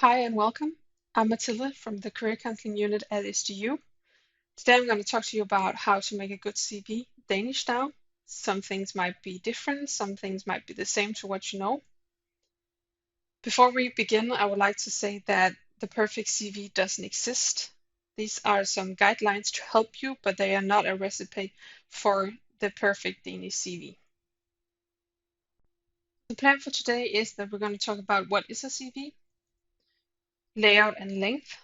Hi and welcome. I'm Matilda from the Career Counseling Unit at SDU. Today I'm going to talk to you about how to make a good CV Danish style. Some things might be different, some things might be the same to what you know. Before we begin, I would like to say that the perfect CV doesn't exist. These are some guidelines to help you, but they are not a recipe for the perfect Danish CV. The plan for today is that we're going to talk about what is a CV, layout and length,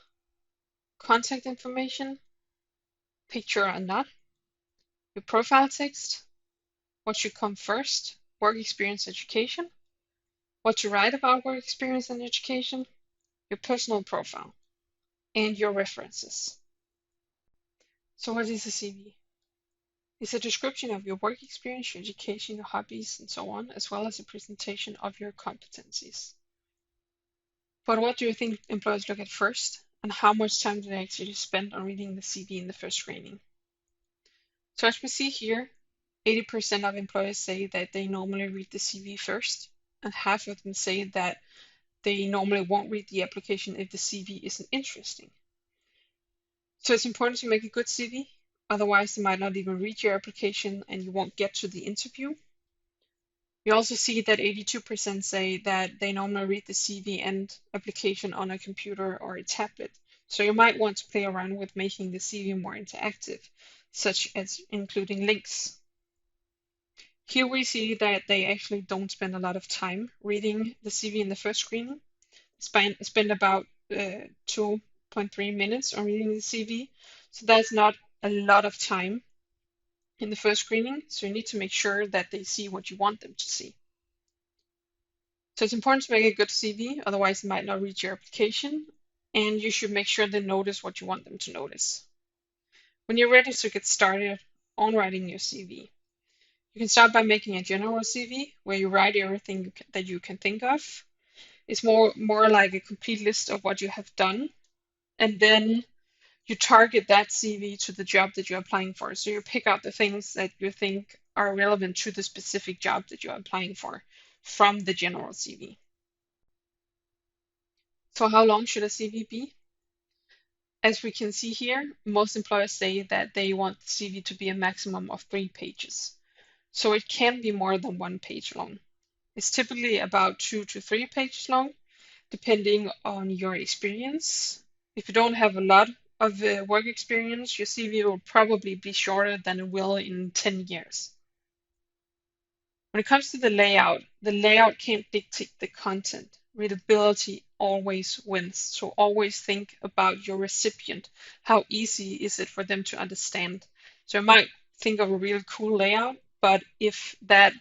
contact information, picture or not, your profile text, what should come first, work experience education, what to write about work experience and education, your personal profile, and your references. So what is a CV? It's a description of your work experience, your education, your hobbies, and so on, as well as a presentation of your competencies. But what do you think employers look at first, and how much time do they actually spend on reading the CV in the first screening? So as we see here, 80% of employers say that they normally read the CV first, and half of them say that they normally won't read the application if the CV isn't interesting. So it's important to make a good CV, otherwise they might not even read your application and you won't get to the interview. You also see that 82% say that they normally read the CV and application on a computer or a tablet. So you might want to play around with making the CV more interactive, such as including links. Here we see that they actually don't spend a lot of time reading the CV in the first screening. Spend about 2.3 minutes on reading the CV. So that's not a lot of time in the first screening. So you need to make sure that they see what you want them to see. So it's important to make a good CV, otherwise they might not read your application. And you should make sure they notice what you want them to notice. When you're ready to get started on writing your CV, you can start by making a general CV where you write everything that you can think of. It's more like a complete list of what you have done. And then you target that CV to the job that you're applying for. So you pick out the things that you think are relevant to the specific job that you're applying for from the general CV. So how long should a CV be? As we can see here, most employers say that they want the CV to be a maximum of 3 pages. So it can be more than 1 page long. It's typically about 2 to 3 pages long, depending on your experience. If you don't have a lot of work experience, your CV will probably be shorter than it will in 10 years. When it comes to the layout can't dictate the content. Readability always wins. So always think about your recipient. How easy is it for them to understand? So you might think of a really cool layout, but if that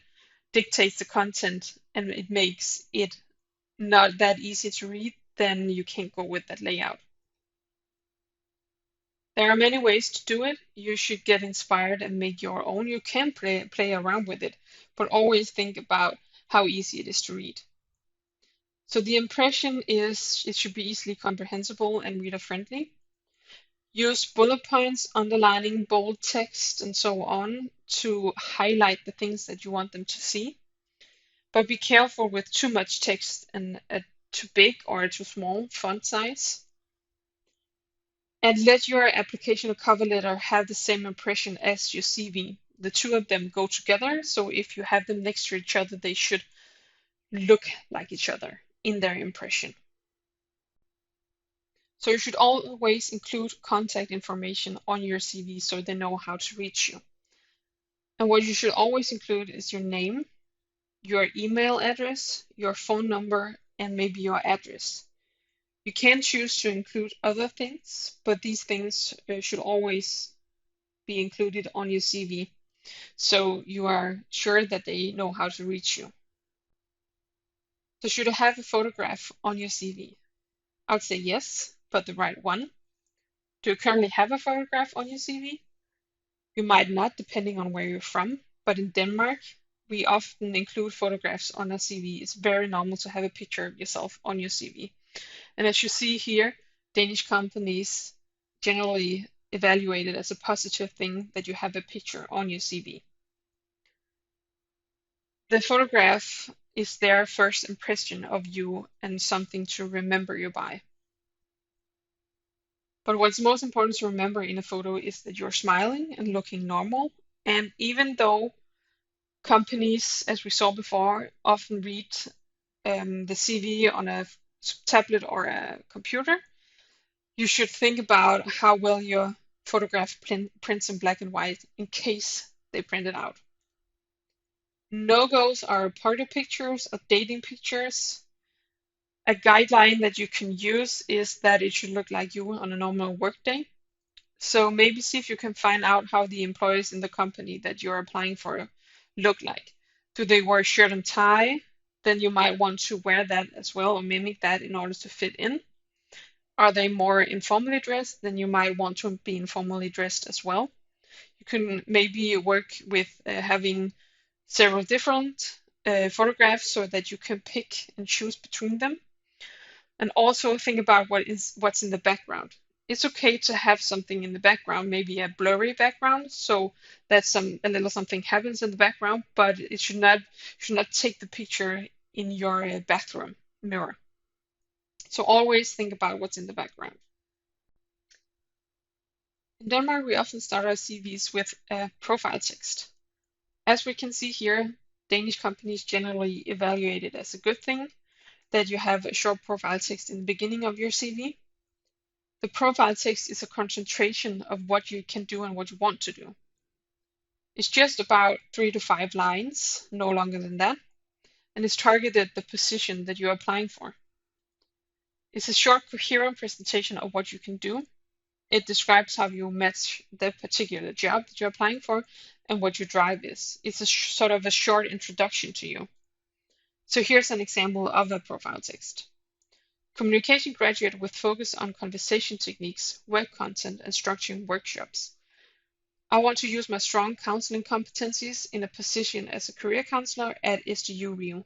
dictates the content and it makes it not that easy to read, then you can't go with that layout. There are many ways to do it. You should get inspired and make your own. You can play around with it, but always think about how easy it is to read. So the impression is it should be easily comprehensible and reader friendly. Use bullet points, underlining, bold text, and so on to highlight the things that you want them to see. But be careful with too much text and a too big or a too small font size. And let your application or cover letter have the same impression as your CV. The two of them go together, so if you have them next to each other, they should look like each other in their impression. So you should always include contact information on your CV so they know how to reach you. And what you should always include is your name, your email address, your phone number, and maybe your address. You can choose to include other things, but these things should always be included on your CV so you are sure that they know how to reach you. So should I have a photograph on your CV? I would say yes, but the right one. Do you currently have a photograph on your CV? You might not, depending on where you're from, but in Denmark, we often include photographs on our CV. It's very normal to have a picture of yourself on your CV. And as you see here, Danish companies generally evaluate it as a positive thing that you have a picture on your CV. The photograph is their first impression of you and something to remember you by. But what's most important to remember in a photo is that you're smiling and looking normal. And even though companies, as we saw before, often read the CV on a tablet or a computer, you should think about how well your photograph prints in black and white in case they print it out. No-goes are party pictures or dating pictures. A guideline that you can use is that it should look like you on a normal workday. So maybe see if you can find out how the employees in the company that you're applying for look like. Do they wear shirt and tie? Then you might want to wear that as well or mimic that in order to fit in. Are they more informally dressed? Then you might want to be informally dressed as well. You can maybe work with having several different photographs so that you can pick and choose between them. And also think about what's in the background. It's okay to have something in the background, maybe a blurry background, so that a little something happens in the background, but it should not take the picture in your bathroom mirror. So always think about what's in the background. In Denmark, we often start our CVs with a profile text. As we can see here, Danish companies generally evaluate it as a good thing that you have a short profile text in the beginning of your CV. The profile text is a concentration of what you can do and what you want to do. It's just about 3 to 5 lines, no longer than that, and it's targeted at the position that you're applying for. It's a short, coherent presentation of what you can do. It describes how you match the particular job that you're applying for and what your drive is. It's a sort of a short introduction to you. So here's an example of a profile text. Communication graduate with focus on conversation techniques, web content, and structuring workshops. I want to use my strong counseling competencies in a position as a career counselor at SDU Rio.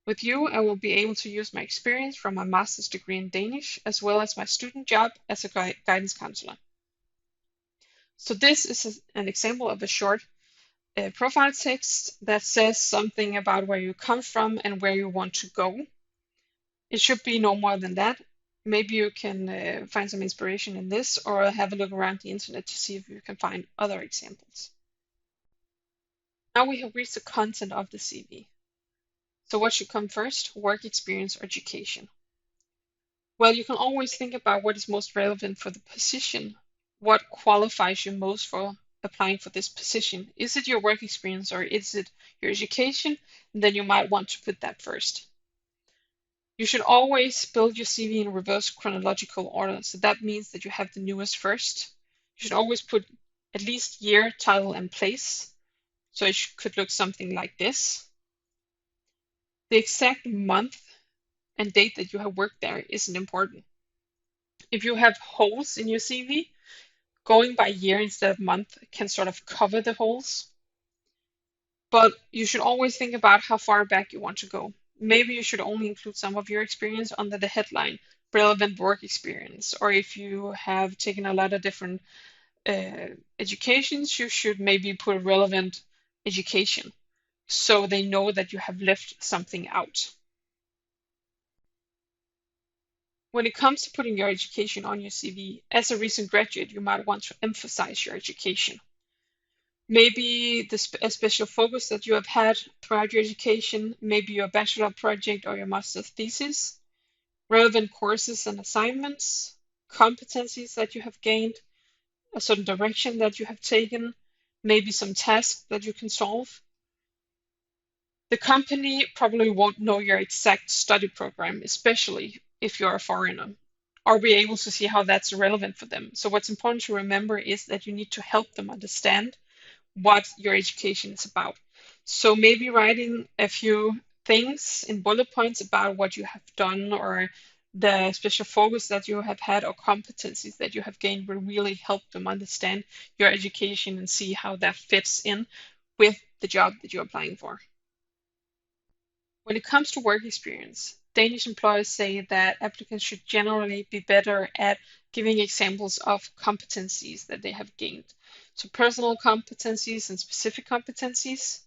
With you, I will be able to use my experience from my master's degree in Danish, as well as my student job as a guidance counselor. So this is an example of a short profile text that says something about where you come from and where you want to go. It should be no more than that. Maybe you can find some inspiration in this or have a look around the internet to see if you can find other examples. Now we have reached the content of the CV. So what should come first, work experience or education? Well, you can always think about what is most relevant for the position. What qualifies you most for applying for this position? Is it your work experience or is it your education? And then you might want to put that first. You should always build your CV in reverse chronological order. So that means that you have the newest first. You should always put at least year, title, and place. So it could look something like this. The exact month and date that you have worked there isn't important. If you have holes in your CV, going by year instead of month can sort of cover the holes. But you should always think about how far back you want to go. Maybe you should only include some of your experience under the headline, relevant work experience. Or if you have taken a lot of different educations, you should maybe put relevant education so they know that you have left something out. When it comes to putting your education on your CV, as a recent graduate, you might want to emphasize your education. Maybe a special focus that you have had throughout your education, maybe your bachelor project or your master's thesis, relevant courses and assignments, competencies that you have gained, a certain direction that you have taken, maybe some tasks that you can solve. The company probably won't know your exact study program, especially if you're a foreigner, or be able to see how that's relevant for them. So what's important to remember is that you need to help them understand what your education is about. So maybe writing a few things in bullet points about what you have done or the special focus that you have had or competencies that you have gained will really help them understand your education and see how that fits in with the job that you're applying for. When it comes to work experience, Danish employers say that applicants should generally be better at giving examples of competencies that they have gained. So personal competencies and specific competencies.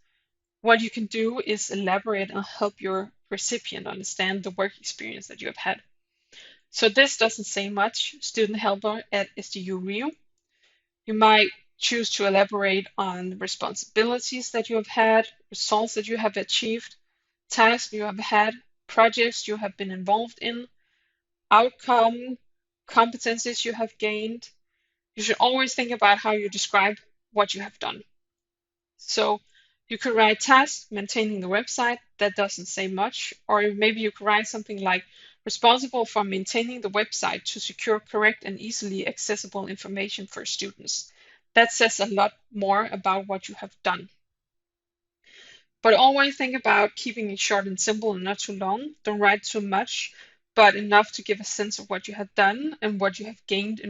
What you can do is elaborate and help your recipient understand the work experience that you have had. So this doesn't say much. Student helper at SDU Rio. You might choose to elaborate on the responsibilities that you have had, results that you have achieved, tasks you have had, projects you have been involved in, outcome, competencies you have gained. You should always think about how you describe what you have done. So you could write tasks maintaining the website. That doesn't say much. Or maybe you could write something like responsible for maintaining the website to secure correct and easily accessible information for students. That says a lot more about what you have done. But always think about keeping it short and simple and not too long. Don't write too much, but enough to give a sense of what you have done and what you have gained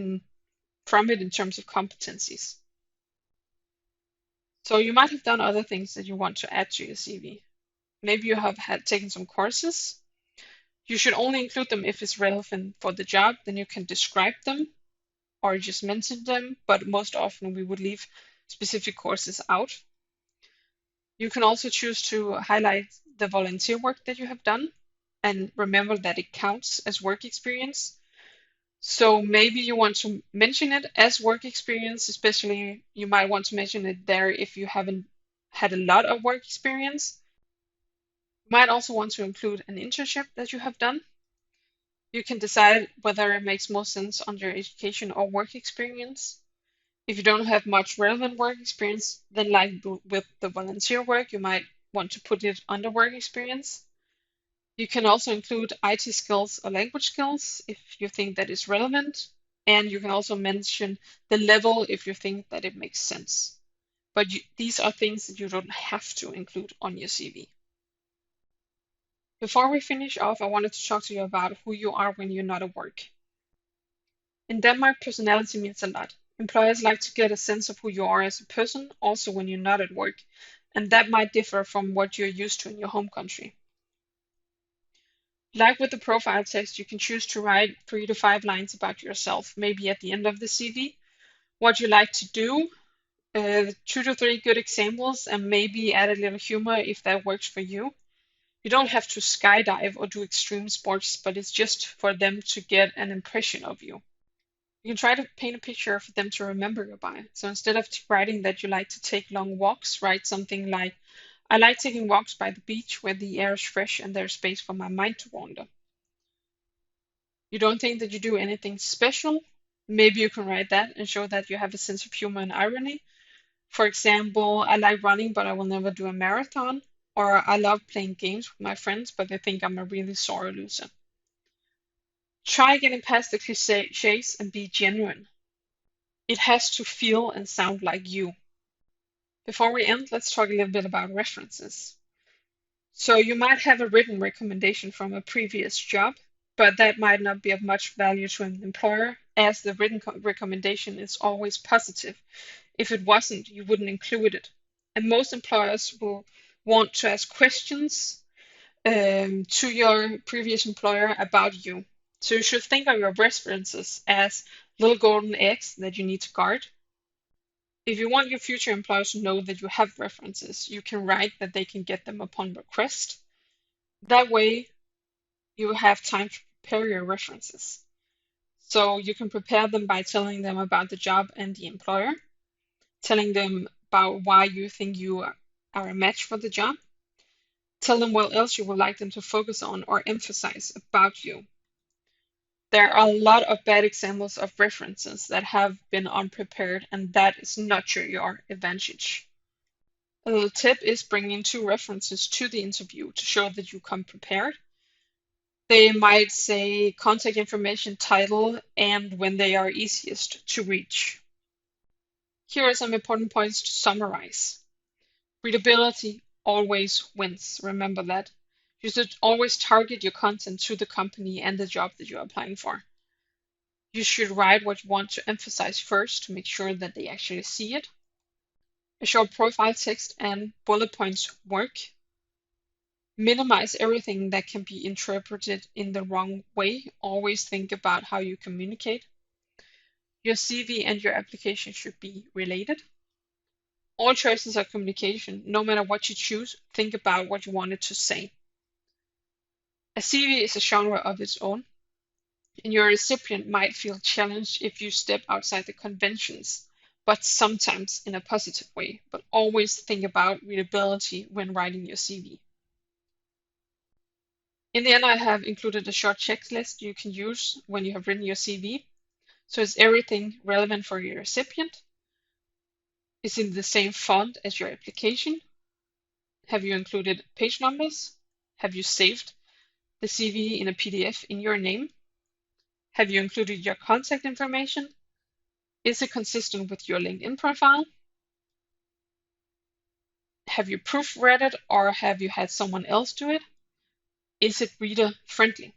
from it in terms of competencies. So you might have done other things that you want to add to your CV. Maybe you have had taken some courses. You should only include them if it's relevant for the job, then you can describe them or just mention them, but most often we would leave specific courses out. You can also choose to highlight the volunteer work that you have done and remember that it counts as work experience. So maybe you want to mention it as work experience, especially you might want to mention it there if you haven't had a lot of work experience. You might also want to include an internship that you have done. You can decide whether it makes more sense under education or work experience. If you don't have much relevant work experience, then like with the volunteer work, you might want to put it under work experience. You can also include IT skills or language skills if you think that is relevant. And you can also mention the level if you think that it makes sense. But these are things that you don't have to include on your CV. Before we finish off, I wanted to talk to you about who you are when you're not at work. In Denmark, personality means a lot. Employers like to get a sense of who you are as a person, also when you're not at work, and that might differ from what you're used to in your home country. Like with the profile text, you can choose to write 3 to 5 lines about yourself, maybe at the end of the CV, what you like to do, 2 to 3 good examples, and maybe add a little humor if that works for you. You don't have to skydive or do extreme sports, but it's just for them to get an impression of you. You can try to paint a picture for them to remember you by. So instead of writing that you like to take long walks, write something like, I like taking walks by the beach where the air is fresh and there's space for my mind to wander. You don't think that you do anything special? Maybe you can write that and show that you have a sense of humor and irony. For example, I like running, but I will never do a marathon. Or I love playing games with my friends, but they think I'm a really sore loser. Try getting past the cliches and be genuine. It has to feel and sound like you. Before we end, let's talk a little bit about references. So you might have a written recommendation from a previous job, but that might not be of much value to an employer, as the written recommendation is always positive. If it wasn't, you wouldn't include it. And most employers will want to ask questions to your previous employer about you. So you should think of your references as little golden eggs that you need to guard. If you want your future employers to know that you have references, you can write that they can get them upon request. That way, you have time to prepare your references. So you can prepare them by telling them about the job and the employer, telling them about why you think you are a match for the job, tell them what else you would like them to focus on or emphasize about you. There are a lot of bad examples of references that have been unprepared, and that is not your advantage. A little tip is bringing 2 references to the interview to show that you come prepared. They might say contact information, title, and when they are easiest to reach. Here are some important points to summarize. Readability always wins. Remember that. You should always target your content to the company and the job that you're applying for. You should write what you want to emphasize first to make sure that they actually see it. A short profile text and bullet points work. Minimize everything that can be interpreted in the wrong way. Always think about how you communicate. Your CV and your application should be related. All choices are communication. No matter what you choose, think about what you wanted to say. A CV is a genre of its own, and your recipient might feel challenged if you step outside the conventions, but sometimes in a positive way. But always think about readability when writing your CV. In the end, I have included a short checklist you can use when you have written your CV. So is everything relevant for your recipient? Is it in the same font as your application? Have you included page numbers? Have you saved the CV in a PDF in your name? Have you included your contact information? Is it consistent with your LinkedIn profile? Have you proofread it or have you had someone else do it? Is it reader friendly?